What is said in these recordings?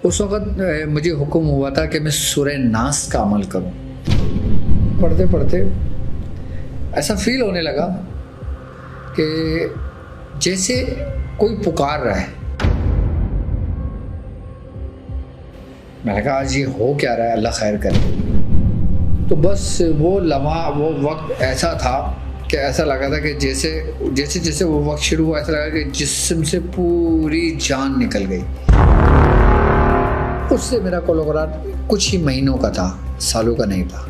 उस वक़्त मुझे हुक्म हुआ था कि मैं सूरह नास का अमल करूं। पढ़ते पढ़ते ऐसा फील होने लगा कि जैसे कोई पुकार रहा है। मैंने कहा आज ये हो क्या रहा है, अल्लाह खैर करे। तो बस वो लम्हा, वो वक्त ऐसा था कि ऐसा लगा था कि जैसे जैसे जैसे वो वक्त शुरू हुआ ऐसा लगा कि जिस्म से पूरी जान निकल गई। उससे मेरा कोलोग्राफ कुछ ही महीनों का था, सालों का नहीं था।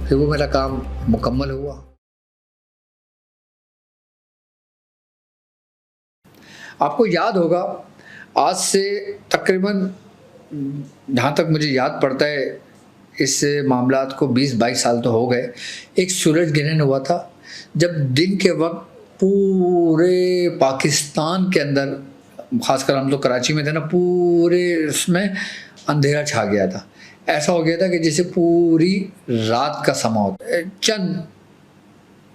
फिर वो मेरा काम मुकम्मल हुआ। आपको याद होगा, आज से तकरीबन जहाँ तक मुझे याद पड़ता है इस मामलात को 20-22 साल तो हो गए। एक सूरज ग्रहण हुआ था जब दिन के वक्त पूरे पाकिस्तान के अंदर, खासकर हम तो कराची में थे ना, पूरे उसमें अंधेरा छा गया था। ऐसा हो गया था कि जैसे पूरी रात का समा होता। चंद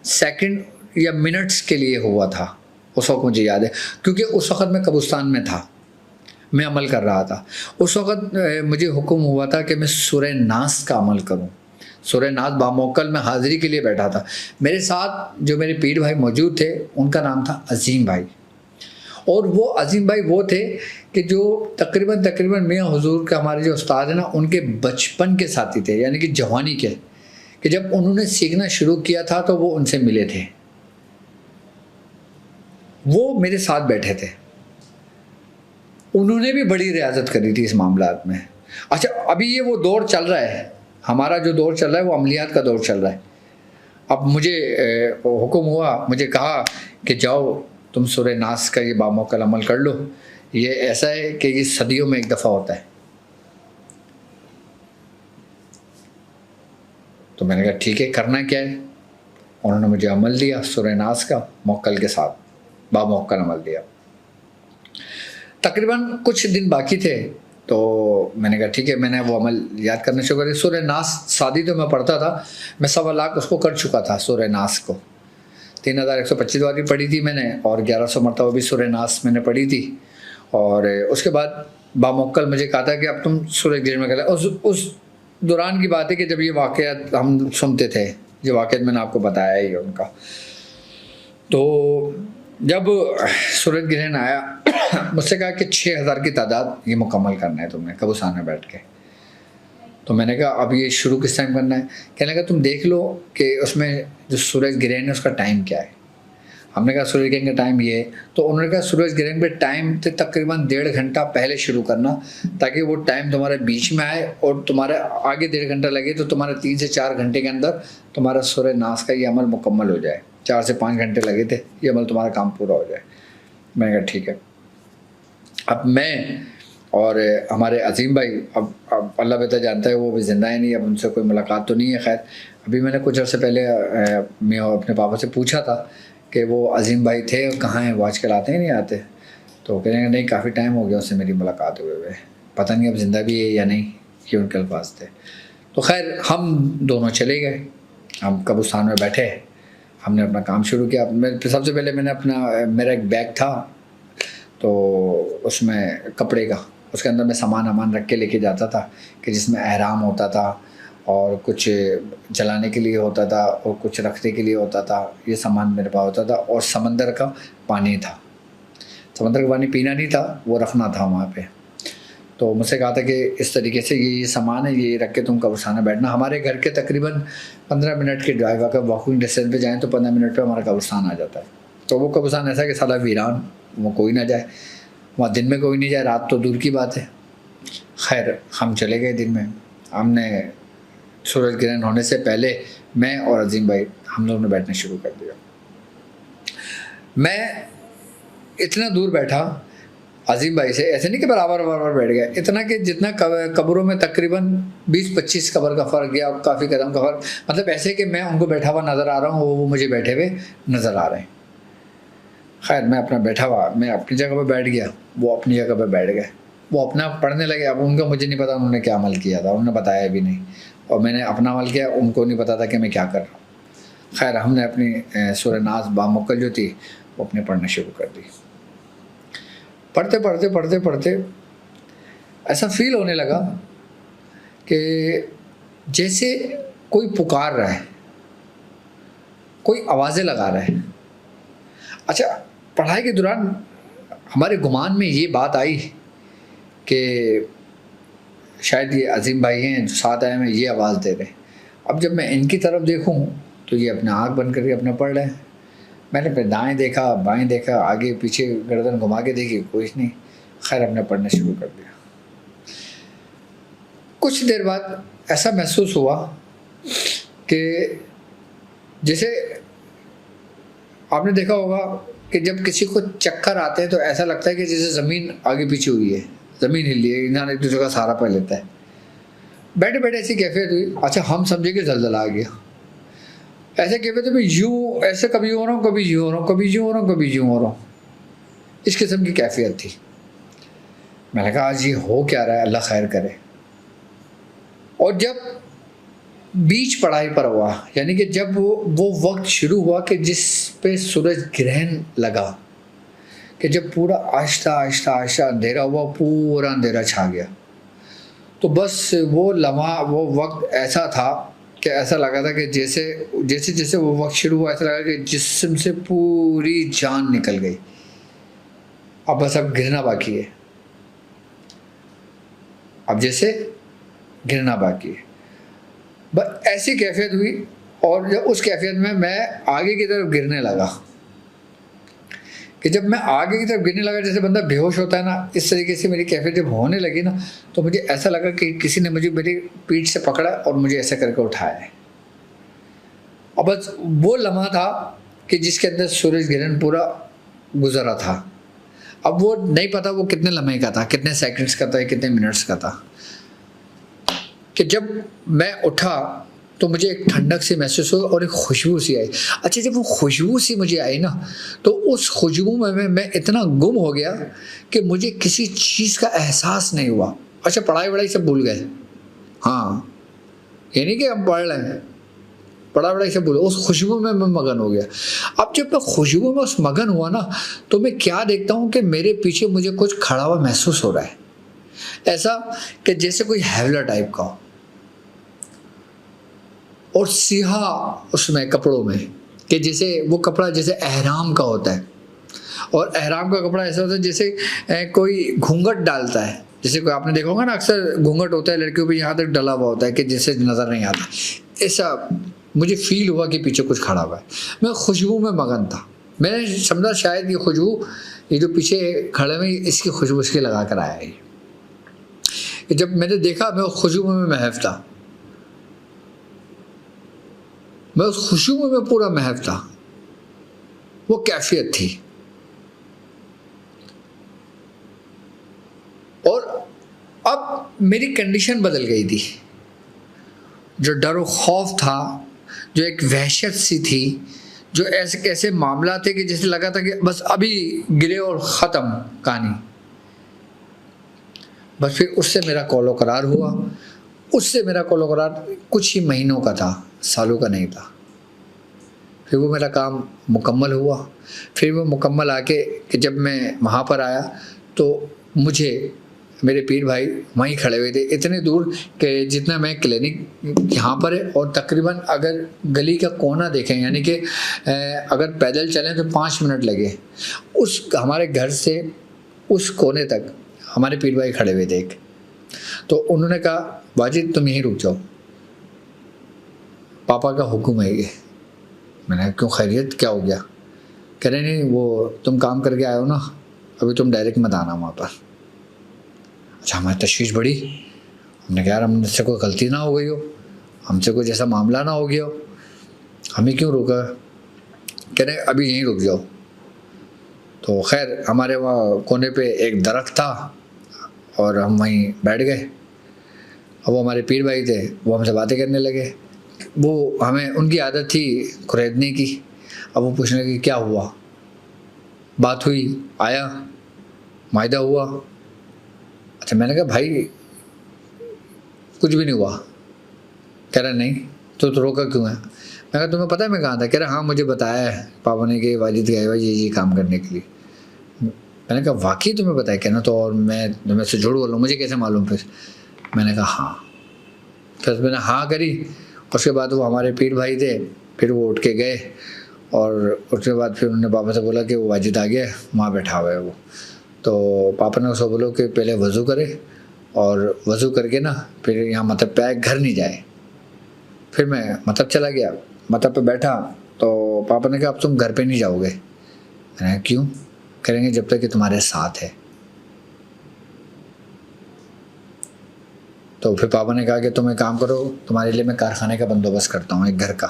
सेकंड या मिनट्स के लिए हुआ था उस वक्त, मुझे याद है, क्योंकि उस वक्त मैं कब्रिस्तान में था, मैं अमल कर रहा था। उस वक़्त मुझे हुक्म हुआ था कि मैं सूरह नास का अमल करूं। सूरह नास बामौकल मैं हाज़िरी के लिए बैठा था। मेरे साथ जो मेरे पीर भाई मौजूद थे उनका नाम था अज़ीम भाई, और वो अज़ीम भाई वो थे कि जो तकरीबन मियाँ हुज़ूर के हमारे जो उस्ताद हैं ना, उनके बचपन के साथी थे, यानी कि जवानी के, कि जब उन्होंने सीखना शुरू किया था तो वो उनसे मिले थे। वो मेरे साथ बैठे थे, उन्होंने भी बड़ी रियाजत करी थी इस मामलात में। अच्छा, अभी ये वो दौर चल रहा है, हमारा जो दौर चल रहा है वो अमलियात का दौर चल रहा है। अब मुझे हुक्म हुआ, मुझे कहा कि जाओ तुम सूरह नास का ये बामौकल अमल कर लो। ये ऐसा है कि ये सदियों में एक दफ़ा होता है। तो मैंने कहा ठीक है, करना क्या है। उन्होंने मुझे अमल दिया, सूरह नास का मौकल के साथ बामौकल अमल दिया। तकरीबन कुछ दिन बाकी थे तो मैंने कहा ठीक है, मैंने वो अमल याद करना शुरू कर दिया। सूरह नास सादी तो मैं पढ़ता था, मैं 1.25 लाख उसको कर चुका था। सूरह नास को 3125 बार भी पढ़ी थी मैंने, और 1100 मरतबा भी सूरह नास मैंने पढ़ी थी। और उसके बाद बामौकल मुझे कहा था कि अब तुम सूरह गिर में कर। उस दौरान की बात है कि जब ये वाक़यात हम सुनते थे, जो वाक़यात मैंने आपको बताया ही उनका। तो जब सूरज ग्रहण आया, मुझसे कहा कि 6000 की तादाद ये मुकम्मल करना है तुमने कब्रिस्तान में बैठ के। तो मैंने कहा अब ये शुरू किस टाइम करना है। कहने लगा तुम देख लो कि उसमें जो सूरज ग्रहण है उसका टाइम क्या है। हमने कहा सूरज ग्रहण का टाइम ये है। तो उन्होंने कहा सूरज ग्रहण पे टाइम से तकरीबन 1.5 घंटा पहले शुरू करना, ताकि वो टाइम तुम्हारे बीच में आए और तुम्हारे आगे 1.5 घंटा लगे तो तुम्हारे 3 से 4 घंटे के अंदर तुम्हारा सूरह नास का ये अमल मुकम्मल हो जाए। 4 से 5 घंटे लगे थे, ये अमल तुम्हारा काम पूरा हो जाए। मैंने कहा ठीक है। अब मैं और हमारे अज़ीम भाई, अब अल्लाह बेहतर जानता है वो भी ज़िंदा है नहीं, अब उनसे कोई मुलाकात तो नहीं है। खैर, अभी मैंने कुछ अर्से पहले मैं अपने पापा से पूछा था कि वो अज़ीम भाई थे और कहाँ हैं, वो आजकल आते हैं नहीं आते। तो कह रहे हैं नहीं, काफ़ी टाइम हो गया उससे मेरी मुलाकात हुए हुए, पता नहीं अब ज़िंदा भी है या नहीं, ये उनके अल्फाज थे। तो खैर हम दोनों चले गए, हम कब्रिस्तान में बैठे, हमने अपना काम शुरू किया। सबसे पहले मैंने मेरा एक बैग था तो उसमें कपड़े का, उसके अंदर मैं सामान रख के लेके जाता था, कि जिसमें एहराम होता था और कुछ जलाने के लिए होता था और कुछ रखने के लिए होता था। ये सामान मेरे पास होता था। और समंदर का पानी था, समंदर का पानी पीना नहीं था, वो रखना था वहाँ पे। तो मुझसे कहा था कि इस तरीके से ये सामान है, ये रख के तुम कब्रिस्तान में बैठना। हमारे घर के तकरीबन 15 मिनट के ड्राइव, अगर वॉकिंग डिस्टेंस पे जाएँ तो 15 मिनट पे हमारा कब्रिस्तान आ जाता है। तो वो कब्रिस्तान ऐसा कि साला वीरान, वो कोई ना जाए वहाँ, दिन में कोई नहीं जाए, रात तो दूर की बात है। खैर हम चले गए दिन में। हमने सूरज ग्रहण होने से पहले मैं और अज़ीम भाई हम लोगों ने बैठना शुरू कर दिया। मैं इतना दूर बैठा अज़ीम भाई से, ऐसे नहीं कि बराबर बैठ गया, इतना कि जितना कब्रों में तकरीबन 20-25 कब्र का फ़र्क गया, काफ़ी कदम का फ़र्क, मतलब ऐसे कि मैं उनको बैठा हुआ नज़र आ रहा हूँ, वो मुझे बैठे हुए नज़र आ रहे हैं। खैर मैं अपना बैठा हुआ, मैं अपनी जगह पर बैठ गया, वो अपनी जगह पर बैठ गए, वो अपना पढ़ने लगे। अब उनका मुझे नहीं पता उन्होंने क्या अमल किया था, उन्होंने बताया भी नहीं, और मैंने अपना अमल किया, उनको नहीं पता था कि मैं क्या कर रहा हूँ। खैर हमने अपनी सूरह नास बामुकल जो थी वो अपने पढ़ना शुरू कर दी। पढ़ते ऐसा फील होने लगा कि जैसे कोई पुकार रहा है, कोई आवाज़ें लगा रहा है। अच्छा, पढ़ाई के दौरान हमारे गुमान में ये बात आई कि शायद ये अजीम भाई हैं जो साथ आए में ये आवाज़ दे रहे हैं। अब जब मैं इनकी तरफ देखूं तो ये अपना आँख बंद करके अपना पढ़ रहे हैं। मैंने फिर दाएं देखा, बाएं देखा, आगे पीछे गर्दन घुमा के देखी, कुछ नहीं। खैर अपने पढ़ना शुरू कर दिया। कुछ देर बाद ऐसा महसूस हुआ कि जैसे आपने देखा होगा कि जब किसी को चक्कर आते हैं तो ऐसा लगता है कि जैसे ज़मीन आगे पीछे हुई है, ज़मीन हिली है, इंसान एक दूसरे का सहारा पा लेता है। बैठे बैठे ऐसी कैफियत हुई। अच्छा, हम समझे कि जलजला आ गया। ऐसे कैफियत में यूँ ऐसे कभी हो रहा हूँ, कभी यूँ हो रहा हूँ, कभी यूँ हो रहा हूँ, कभी यूँ हो रहा हूँ। इस किस्म की कैफियत थी। मैंने कहा आज ये हो क्या रहा है, अल्लाह खैर करे। और जब बीच पढ़ाई पर हुआ, यानी कि जब वो वक्त शुरू हुआ कि जिस पे सूरज ग्रहण लगा, कि जब पूरा आहिस्ता आहिस्ता आहिस्ता अंधेरा हुआ, पूरा अंधेरा छा गया, तो बस वो लम्हा, वो वक्त ऐसा था कि ऐसा लगा था कि जैसे जैसे जैसे वो वक्त शुरू हुआ ऐसा लगा कि जिस्म से पूरी जान निकल गई। अब बस अब गिरना बाकी है, अब जैसे गिरना बाकी है। बस ऐसी कैफियत हुई। और जब उस कैफियत में मैं आगे की तरफ गिरने लगा, कि जब मैं आगे की तरफ गिरने लगा जैसे बंदा बेहोश होता है ना, इस तरीके से मेरी कैफियत जब होने लगी ना, तो मुझे ऐसा लगा कि किसी ने मुझे मेरी पीठ से पकड़ा और मुझे ऐसे करके उठाया है। और बस वो लम्हा था कि जिसके अंदर सूरज ग्रहण पूरा गुजरा था। अब वो नहीं पता वो कितने लम्हे का था, कितने सेकंड्स का था, कितने मिनट्स का था, कि जब मैं उठा तो मुझे एक ठंडक सी महसूस हुई और एक खुशबू सी आई। अच्छा, जब वो खुशबू सी मुझे आई ना, तो उस खुशबू में मैं इतना गुम हो गया कि मुझे किसी चीज़ का एहसास नहीं हुआ। अच्छा, पढ़ाई वढ़ाई सब भूल गए। हाँ, ये नहीं कि हम पढ़ रहे हैं, पढ़ाई वढ़ाई सब भूल, उस खुशबू में मैं मगन हो गया। अब जब मैं खुशबू में उस मगन हुआ ना, तो मैं क्या देखता हूँ कि मेरे पीछे मुझे कुछ खड़ा हुआ महसूस हो रहा है, ऐसा कि जैसे कोई हैवला टाइप का हो, और सिहा उसमें कपड़ों में, कि जैसे वो कपड़ा जैसे एहराम का होता है। और एहराम का कपड़ा ऐसा होता है जैसे कोई घूंघट डालता है, जैसे कोई आपने देखा होगा ना, अक्सर घूंघट होता है लड़कियों पे यहाँ तक डला हुआ होता है कि जिससे नज़र नहीं आता। ऐसा मुझे फील हुआ कि पीछे कुछ खड़ा हुआ है। मैं खुशबू में मगन था। मैंने समझा शायद ये खुशबू, ये जो पीछे खड़े में, इसकी खुशबू इसके लगा कर आया है। जब मैंने देखा, मैं उस खुशबू में महफ था, मैं उस खुशबू में पूरा महफ था। वो कैफियत थी। और अब मेरी कंडीशन बदल गई थी। जो डर और खौफ था, जो एक वहशत सी थी, जो ऐसे कैसे मामला थे कि जैसे लगा था कि बस अभी गिरे और ख़त्म कहानी। बस फिर उससे मेरा कौलो करार हुआ। उससे मेरा कौलो करार कुछ ही महीनों का था, सालों का नहीं था। फिर वो मेरा काम मुकम्मल हुआ। फिर वो मुकम्मल आके कि जब मैं वहाँ पर आया तो मुझे मेरे पीर भाई वहीं खड़े हुए थे, इतने दूर कि जितना मैं क्लिनिक यहाँ पर है, और तकरीबन अगर गली का कोना देखें, यानी कि अगर पैदल चलें तो 5 मिनट लगे उस हमारे घर से उस कोने तक। हमारे पीर भाई खड़े हुए थे एक। तो उन्होंने कहा, वाजिद तुम यहीं रुक जाओ, पापा का हुक्म है ये। मैंने क्यों, खैरियत क्या हो गया? कह रहे नहीं, वो तुम काम करके आए हो ना, अभी तुम डायरेक्ट मत आना वहाँ पर। अच्छा, हमारी तशवीश बढ़ी। हमने कहा यार, हमसे कोई गलती ना हो गई हो, हमसे कोई जैसा मामला ना हो गया हो, हमें क्यों रोका? कह रहे अभी यहीं रुक जाओ। तो खैर हमारे वहाँ कोने पे एक दरख्त था और हम वहीं बैठ गए। अब वो हमारे पीर भाई थे, वो हमसे बातें करने लगे। वो हमें, उनकी आदत थी खुरेदने की। अब वो पूछने लगे क्या हुआ, बात हुई, आया, मायदा हुआ। अच्छा, मैंने कहा भाई कुछ भी नहीं हुआ। कह रहा नहीं, तो रोका क्यों है? मैं कहा तुम्हें पता है मैं कहाँ था? कह रहा हाँ मुझे बताया है पापा ने कि वाजिद गए हुआ ये काम करने के लिए। मैंने कहा वाकई तुम्हें पता है? कहना तो और मैं तुम्हें से झूठ बोल रहा हूँ, मुझे कैसे मालूम? फिर मैंने कहा हाँ। फिर मैंने हाँ करी। उसके बाद वो हमारे पीर भाई थे, फिर वो उठ के गए और उसके बाद फिर उन्होंने पापा से बोला कि वो वाजिद आ गया, वहाँ बैठा हुआ है वो। तो पापा ने उसको बोलो कि पहले वज़ू करे और वज़ू करके ना फिर यहाँ मतलब पे घर नहीं जाए। फिर मैं मतलब चला गया, मतलब पे बैठा तो पापा ने कहा अब तुम घर पे नहीं जाओगे। मैंने कहा क्यों? करेंगे जब तक कि तुम्हारे साथ है। तो फिर पापा ने कहा कि तुम एक काम करो, तुम्हारे लिए मैं कारखाने का बंदोबस्त करता हूँ, एक घर का।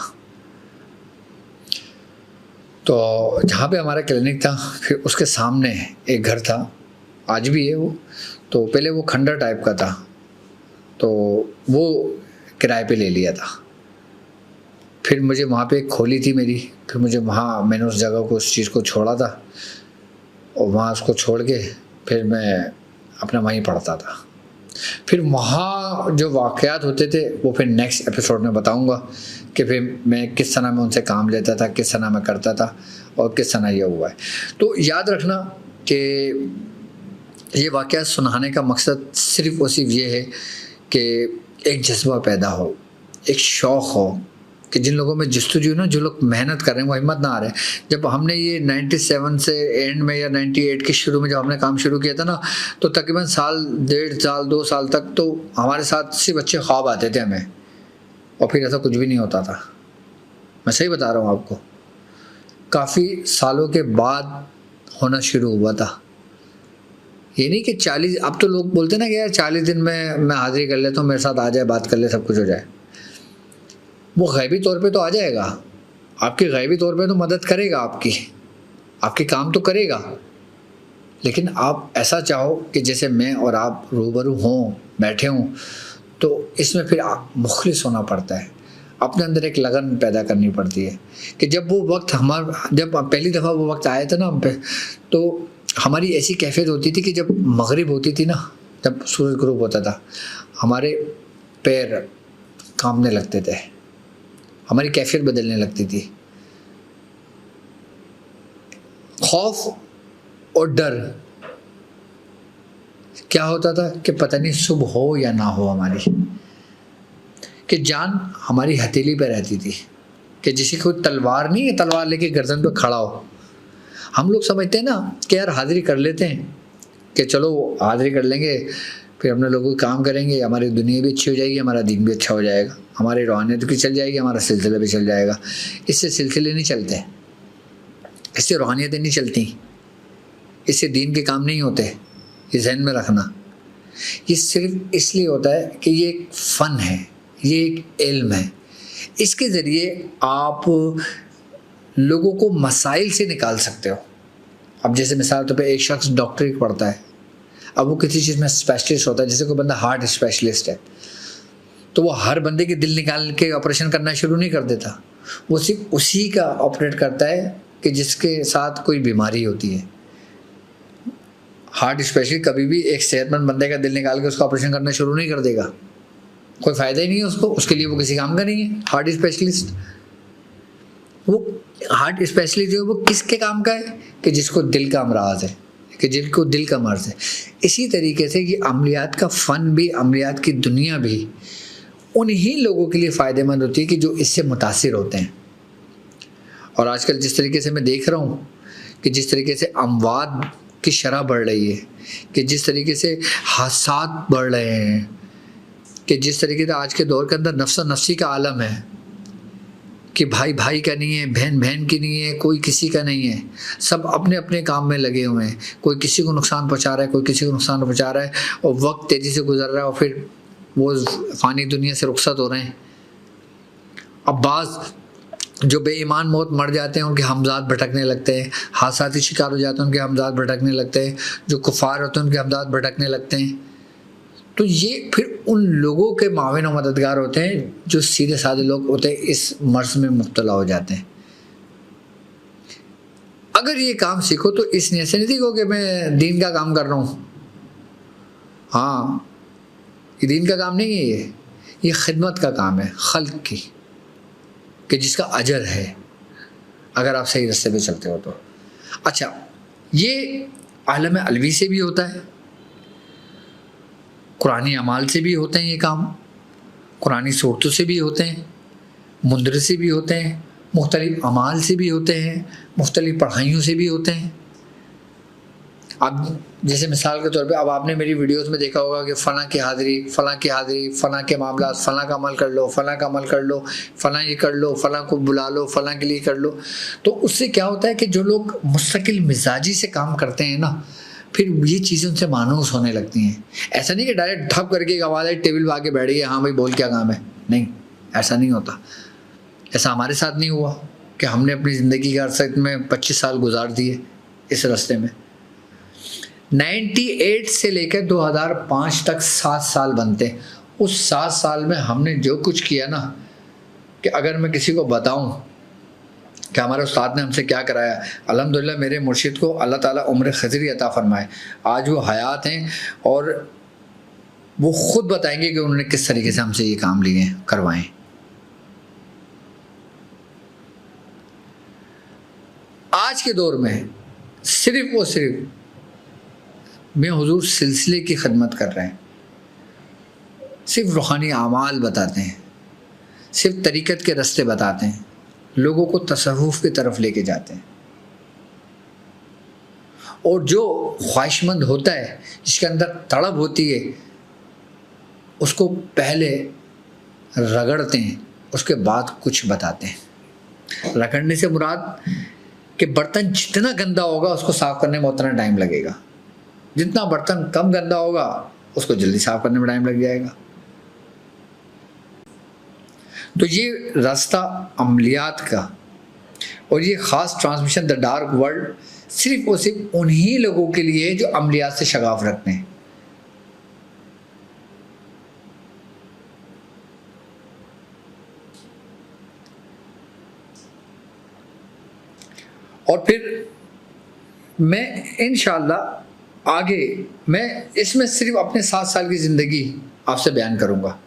तो जहाँ पे हमारा क्लिनिक था फिर उसके सामने एक घर था, आज भी है वो। तो पहले वो खंडर टाइप का था, तो वो किराए पे ले लिया था। फिर मुझे वहाँ पे एक खोली थी मेरी, फिर मुझे वहाँ मैंने उस जगह को, उस चीज़ को छोड़ा था और वहाँ उसको छोड़ के फिर मैं अपना वहीं पढ़ता था। फिर वहाँ जो वाक़यात होते थे वो फिर नेक्स्ट एपिसोड में बताऊँगा कि फिर मैं किस तरह मैं उनसे काम लेता था, किस तरह मैं करता था और किस तरह ये हुआ है। तो याद रखना कि ये वाक़यात सुनाने का मकसद सिर्फ़ और सिर्फ ये है कि एक जज्बा पैदा हो, एक शौक़ हो कि जिन लोगों में जस्तुजू ना, जो लोग मेहनत कर रहे हैं वो हिम्मत ना आ रहे। जब हमने ये 97 से एंड में या 98 के शुरू में जब हमने काम शुरू किया था ना, तो तकरीबन साल, 1.5 साल, 2 साल तक तो हमारे साथ सिर्फ अच्छे ख्वाब आते थे हमें, और फिर ऐसा कुछ भी नहीं होता था। मैं सही बता रहा हूँ आपको, काफ़ी सालों के बाद होना शुरू हुआ था। ये नहीं कि 40, अब तो लोग बोलते ना कि यार 40 दिन में मैं हाज़िरी कर लेता हूँ, मेरे साथ आ जाए, बात कर ले, सब कुछ हो जाए। वो गैबी तौर पे तो आ जाएगा, आपके गैबी तौर पे तो मदद करेगा, आपके काम तो करेगा, लेकिन आप ऐसा चाहो कि जैसे मैं और आप रूबरू हों, बैठे हों, तो इसमें फिर मुखलिस होना पड़ता है। अपने अंदर एक लगन पैदा करनी पड़ती है कि जब वो वक्त जब पहली दफ़ा वो वक्त आया था ना हम पे, तो हमारी ऐसी कैफियत होती थी कि जब मगरिब होती थी ना, जब सूरज ग्रुब होता था, हमारे पैर कांपने लगते थे, हमारी कैफियत बदलने लगती थी। खौफ और डर क्या होता था कि पता नहीं सुबह हो या ना हो हमारी, कि जान हमारी हथेली पे रहती थी, कि जिसे कोई तलवार नहीं है, तलवार लेके गर्दन पे खड़ा हो। हम लोग समझते हैं ना कि यार हाज़िरी कर लेते हैं, कि चलो हाज़िरी कर लेंगे, फिर अपने लोगों का काम करेंगे, हमारी दुनिया भी अच्छी हो जाएगी, हमारा दिन भी अच्छा हो जाएगा, हमारी रूहानियत भी चल जाएगी, हमारा सिलसिला भी चल जाएगा। इससे सिलसिले नहीं चलते, इससे रूहानियतें नहीं चलती, इससे दीन के काम नहीं होते। ये जहन में रखना। ये सिर्फ इसलिए होता है कि ये एक फ़न है, ये एक इल्म है, इसके ज़रिए आप लोगों को मसाइल से निकाल सकते हो। अब जैसे मिसाल तौर पे एक शख्स डॉक्टरी पढ़ता है, अब वो किसी चीज़ में स्पेशलिस्ट होता है, जैसे कोई बंदा हार्ट स्पेशलिस्ट है, तो वो हर बंदे के दिल निकाल के ऑपरेशन करना शुरू नहीं कर देता, वो सिर्फ उसी का ऑपरेट करता है कि जिसके साथ कोई बीमारी होती है। हार्ट स्पेशलिस्ट कभी भी एक सेहतमंद बंदे का दिल निकाल के उसका ऑपरेशन करना शुरू नहीं कर देगा, कोई फ़ायदा ही नहीं है उसको, उसके लिए वो किसी काम का नहीं है। हार्ट स्पेशलिस्ट, वो हार्ट स्पेशलिस्ट जो है वो किसके काम का है? कि जिसको दिल का अमराज है, कि जिनको दिल का मर्ज है। इसी तरीके से ये अमलियात का फ़न भी, अमलियात की दुनिया भी उन्हीं लोगों के लिए फ़ायदेमंद होती है कि जो इससे मुतासिर होते हैं। और आजकल जिस तरीके से मैं देख रहा हूँ कि जिस तरीके से अमवात की शरह बढ़ रही है, कि जिस तरीके से हादसात बढ़ रहे हैं, कि जिस तरीके से आज के दौर के अंदर नफ्स नफ्सी का आलम है, कि भाई भाई का नहीं है, बहन बहन की नहीं है, कोई किसी का नहीं है, सब अपने अपने काम में लगे हुए हैं। कोई किसी को नुकसान पहुंचा रहा है, कोई किसी को नुकसान पहुंचा रहा है, और वक्त तेज़ी से गुजर रहा है और फिर वो फ़ानी दुनिया से रुखसत हो रहे हैं। अब बाज़ जो बेईमान मौत मर जाते हैं उनके हमज़ाद भटकने लगते हैं, हादसाती शिकार हो जाते हैं उनके हमज़ाद भटकने लगते हैं, जो कुफ़ार होते हैं उनके हमज़ाद भटकने लगते हैं। तो ये फिर उन लोगों के माविन और मददगार होते हैं जो सीधे साधे लोग होते हैं, इस मर्ज में मुब्तला हो जाते हैं। अगर ये काम सीखो तो इस नीयत से नहीं सीखो कि मैं दीन का काम कर रहा हूँ। हाँ, ये दीन का काम नहीं है, ये खिदमत का काम है, खल्क की, कि जिसका अजर है अगर आप सही रास्ते पे चलते हो तो। अच्छा, ये आलम अलवी से भी होता है, कुरानी अमाल से भी होते हैं ये काम, कुरानी सूरतों से भी होते हैं, मुंदर से भी होते हैं, मुख्तलिफ अमाल से भी होते हैं, मुख्तलिफ पढ़ाइयों से भी होते हैं। अब जैसे मिसाल के तौर पे अब आपने मेरी वीडियोस में देखा होगा कि फ़लाँ की हाज़िरी, फ़लाँ की हाज़िरी, फ़लाँ के मामला, फ़लाँ का अमल कर लो, फ़लाँ का अमल कर लो, फ़लाँ ये कर लो, फ़लाँ को बुला लो, फ़लाँ के लिए कर लो। तो उससे क्या होता है कि जो लोग मुस्तकिल मिजाजी से काम करते हैं ना, फिर ये चीज़ें उनसे मानूस होने लगती हैं। ऐसा नहीं कि डायरेक्ट ठप करके एक आवाज़ टेबल पर आके बैठ गए, हाँ भाई बोल क्या काम है, नहीं, ऐसा नहीं होता। ऐसा हमारे साथ नहीं हुआ कि हमने अपनी ज़िंदगी के अरसे में 25 साल गुजार दिए इस रास्ते में। 98 से लेकर 2005 तक 7 साल बनते। उस 7 साल में हमने जो कुछ किया ना, कि अगर मैं किसी को बताऊं कि हमारे उस्ताद ने हमसे क्या कराया, अल्हम्दुलिल्लाह मेरे मुर्शिद को अल्लाह ताला उम्र खज़री अता फरमाए, आज वो हयात हैं और वो ख़ुद बताएंगे कि उन्होंने किस तरीके से हमसे ये काम लिए करवाएं। आज के दौर में सिर्फ़ और सिर्फ मैं हुजूर सिलसिले की खिदमत कर रहे हैं, सिर्फ रूहानी आमाल बताते हैं, सिर्फ तरीक़त के रास्ते बताते हैं, लोगों को तसव्वुफ़ की तरफ लेके जाते हैं। और जो ख्वाहिशमंद होता है, जिसके अंदर तड़प होती है, उसको पहले रगड़ते हैं, उसके बाद कुछ बताते हैं। रगड़ने से मुराद कि बर्तन जितना गंदा होगा उसको साफ़ करने में उतना टाइम लगेगा, जितना बर्तन कम गंदा होगा उसको जल्दी साफ करने में टाइम लग जाएगा। तो ये रास्ता अमलियात का और ये ख़ास ट्रांसमिशन द डार्क वर्ल्ड सिर्फ और सिर्फ उन्हीं लोगों के लिए जो अमलियात से शगाफ रखते हैं। और फिर मैं इंशाअल्लाह आगे मैं इसमें सिर्फ अपने 7 साल की ज़िंदगी आपसे बयान करूँगा,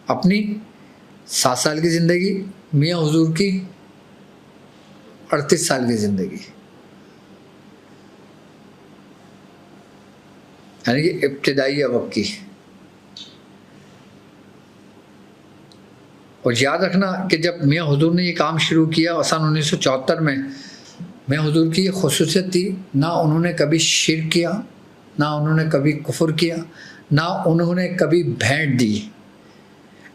अपनी 7 साल की ज़िंदगी, मियाँ हुजूर की 38 साल की ज़िंदगी, यानी कि इब्तिदाई वक्त की। और याद रखना कि जब मियाँ हुजूर ने ये काम शुरू किया सन 1974 में, मैं हुजूर की ये खुसूसियत थी, ना उन्होंने कभी शिर्क किया, ना उन्होंने कभी कुफ्र किया, ना उन्होंने कभी भेंट दी।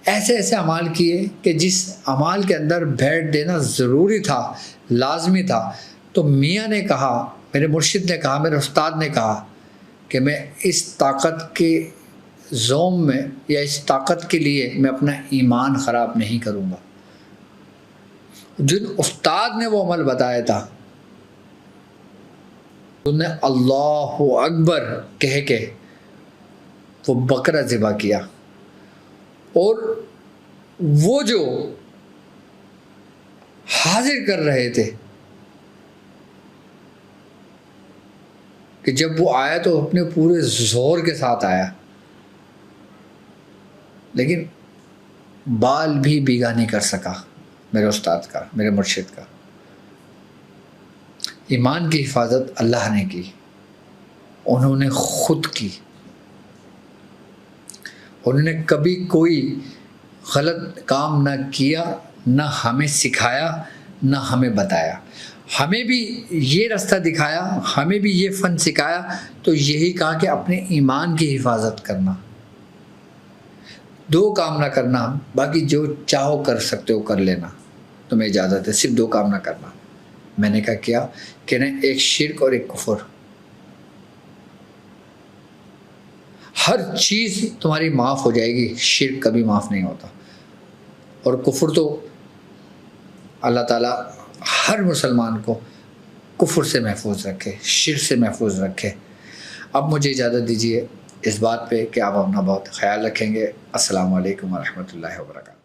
ऐसे ऐसे अमाल किए कि जिस अमाल के अंदर भेंट देना ज़रूरी था, लाजमी था, तो मियाँ ने कहा, मेरे मुर्शिद ने कहा, मेरे उस्ताद ने कहा कि मैं इस ताकत के ज़ोम में या इस ताकत के लिए मैं अपना ईमान ख़राब नहीं करूँगा। जिन उस्ताद ने वो अमल बताया था, उन्होंने अल्लाहु अकबर कह के वो बकरा ज़िबा किया, और वो जो हाजिर कर रहे थे कि जब वो आया तो अपने पूरे जोर के साथ आया, लेकिन बाल भी भीगा नहीं कर सका मेरे उस्ताद का, मेरे मुर्शिद का। ईमान की हिफाजत अल्लाह ने की, उन्होंने खुद की। उन्होंने कभी कोई गलत काम ना किया, ना हमें सिखाया, ना हमें बताया। हमें भी ये रास्ता दिखाया, हमें भी ये फ़न सिखाया, तो यही कहा कि अपने ईमान की हिफाजत करना, 2 काम ना करना, बाकी जो चाहो कर सकते हो कर लेना, तुम्हें इजाज़त है, सिर्फ 2 काम ना करना। मैंने कहा क्या कि ना, एक शिर्क और एक कुफ्र। हर चीज़ तुम्हारी माफ़ हो जाएगी, शिर्क कभी माफ़ नहीं होता, और कुफ्र तो अल्लाह ताला हर मुसलमान को कुफ्र से महफूज रखे, शिर्क से महफूज रखे। अब मुझे इजाज़त दीजिए इस बात पे कि आप अपना बहुत ख्याल रखेंगे। अस्सलामु अलैकुम व रहमतुल्लाहि व बरकातहू।